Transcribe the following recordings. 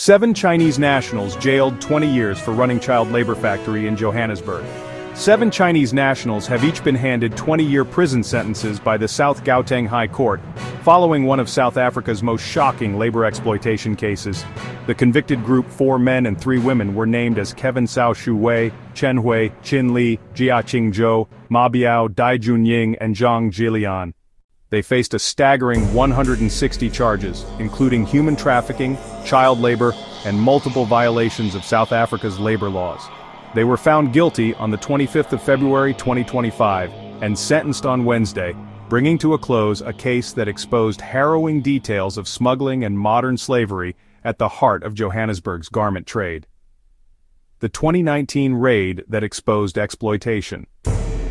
7 Chinese nationals jailed 20 years for running child labor factory in Johannesburg. 7 Chinese nationals have each been handed 20-year prison sentences by the South Gauteng High Court, following one of South Africa's most shocking labor exploitation cases. The convicted group, 4 men and 3 women, were named as Kevin Sao Shu Wei, Chen Hui, Qin Li, Jiaqing Zhou, Ma Biao, Dai Junying, and Zhang Jilian. They faced a staggering 160 charges, including human trafficking, child labor, and multiple violations of South Africa's labor laws. They were found guilty on the 25th of February 2025 and sentenced on Wednesday, bringing to a close a case that exposed harrowing details of smuggling and modern slavery at the heart of Johannesburg's garment trade. The 2019 raid that exposed exploitation.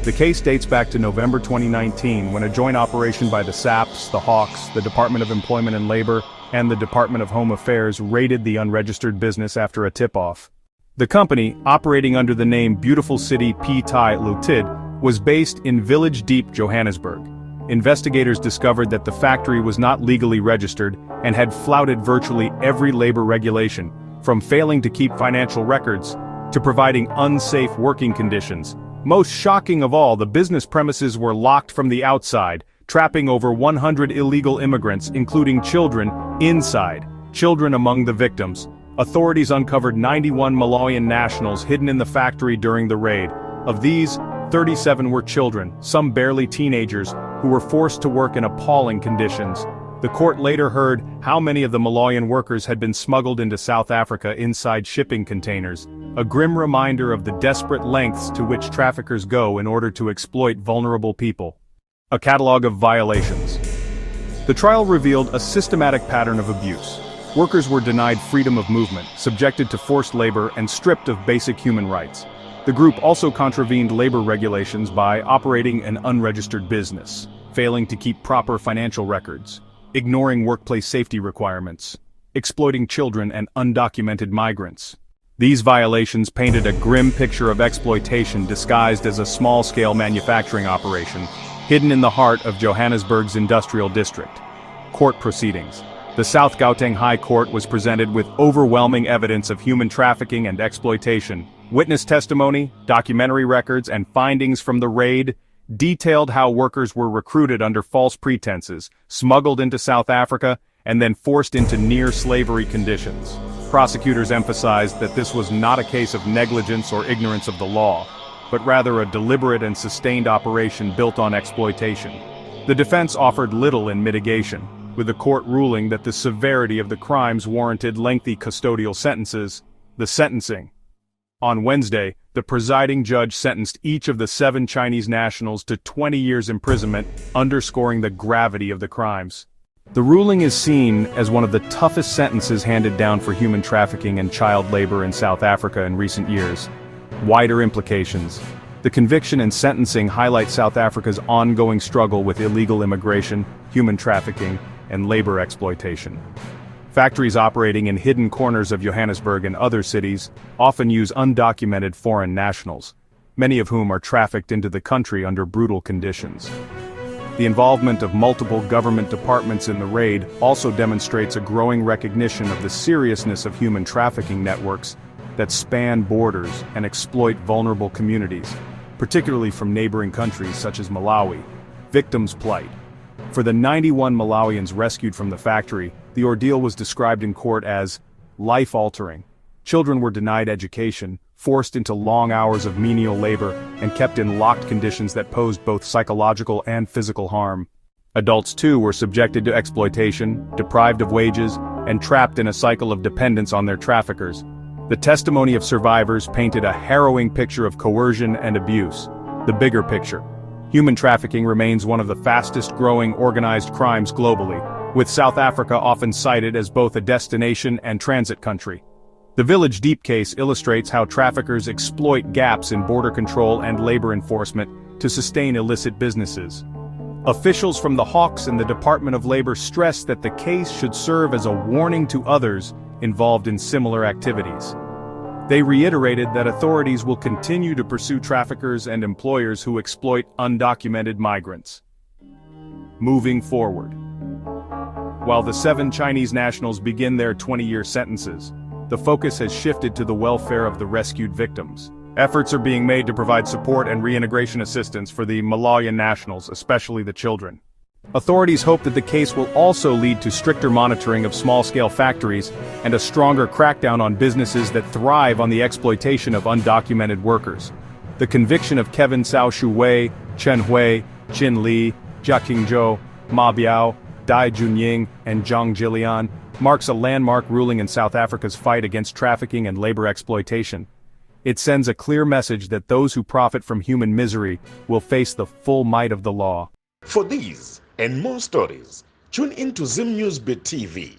The case dates back to November 2019 when a joint operation by the SAPs, the Hawks, the Department of Employment and Labor, and the Department of Home Affairs raided the unregistered business after a tip-off. The company, operating under the name Beautiful City P. Tai Ltd, was based in Village Deep, Johannesburg. Investigators discovered that the factory was not legally registered and had flouted virtually every labor regulation, from failing to keep financial records to providing unsafe working conditions. Most shocking of all, the business premises were locked from the outside, trapping over 100 illegal immigrants, including children, inside. Children among the victims. Authorities uncovered 91 Malawian nationals hidden in the factory during the raid. Of these, 37 were children, some barely teenagers, who were forced to work in appalling conditions. The court later heard how many of the Malawian workers had been smuggled into South Africa inside shipping containers, a grim reminder of the desperate lengths to which traffickers go in order to exploit vulnerable people. A catalog of violations. The trial revealed a systematic pattern of abuse. Workers were denied freedom of movement, subjected to forced labor, and stripped of basic human rights. The group also contravened labor regulations by operating an unregistered business, failing to keep proper financial records, ignoring workplace safety requirements, exploiting children and undocumented migrants. These violations painted a grim picture of exploitation disguised as a small-scale manufacturing operation, hidden in the heart of Johannesburg's industrial district. Court proceedings. The South Gauteng High Court was presented with overwhelming evidence of human trafficking and exploitation. Witness testimony, documentary records, and findings from the raid detailed how workers were recruited under false pretenses, smuggled into South Africa, and then forced into near-slavery conditions. Prosecutors emphasized that this was not a case of negligence or ignorance of the law, but rather a deliberate and sustained operation built on exploitation. The defense offered little in mitigation, with the court ruling that the severity of the crimes warranted lengthy custodial sentences. The sentencing. On Wednesday, the presiding judge sentenced each of the 7 Chinese nationals to 20 years imprisonment, underscoring the gravity of the crimes. The ruling is seen as one of the toughest sentences handed down for human trafficking and child labor in South Africa in recent years. Wider implications. The conviction and sentencing highlight South Africa's ongoing struggle with illegal immigration, human trafficking, and labor exploitation. Factories operating in hidden corners of Johannesburg and other cities often use undocumented foreign nationals, many of whom are trafficked into the country under brutal conditions. The involvement of multiple government departments in the raid also demonstrates a growing recognition of the seriousness of human trafficking networks that span borders and exploit vulnerable communities, particularly from neighboring countries such as Malawi. Victims' plight. For the 91 Malawians rescued from the factory, the ordeal was described in court as life-altering. Children were denied education, forced into long hours of menial labor, and kept in locked conditions that posed both psychological and physical harm. Adults too were subjected to exploitation, deprived of wages, and trapped in a cycle of dependence on their traffickers. The testimony of survivors painted a harrowing picture of coercion and abuse. The bigger picture. Human trafficking remains one of the fastest-growing organized crimes globally, with South Africa often cited as both a destination and transit country. The Village Deep case illustrates how traffickers exploit gaps in border control and labor enforcement to sustain illicit businesses. Officials from the Hawks and the Department of Labor stressed that the case should serve as a warning to others involved in similar activities. They reiterated that authorities will continue to pursue traffickers and employers who exploit undocumented migrants. Moving forward. While the 7 Chinese nationals begin their 20-year sentences, the focus has shifted to the welfare of the rescued victims. Efforts are being made to provide support and reintegration assistance for the Malayan nationals, especially the children. Authorities hope that the case will also lead to stricter monitoring of small-scale factories and a stronger crackdown on businesses that thrive on the exploitation of undocumented workers. The conviction of Kevin Cao Shuwei, Chen Hui, Qin Li, Jia Qingzhou, Ma Biao, Dai Junying, and Zhang Jilian marks a landmark ruling in South Africa's fight against trafficking and labor exploitation. It sends a clear message that those who profit from human misery will face the full might of the law. For these and more stories, tune in to Zim News Bit TV.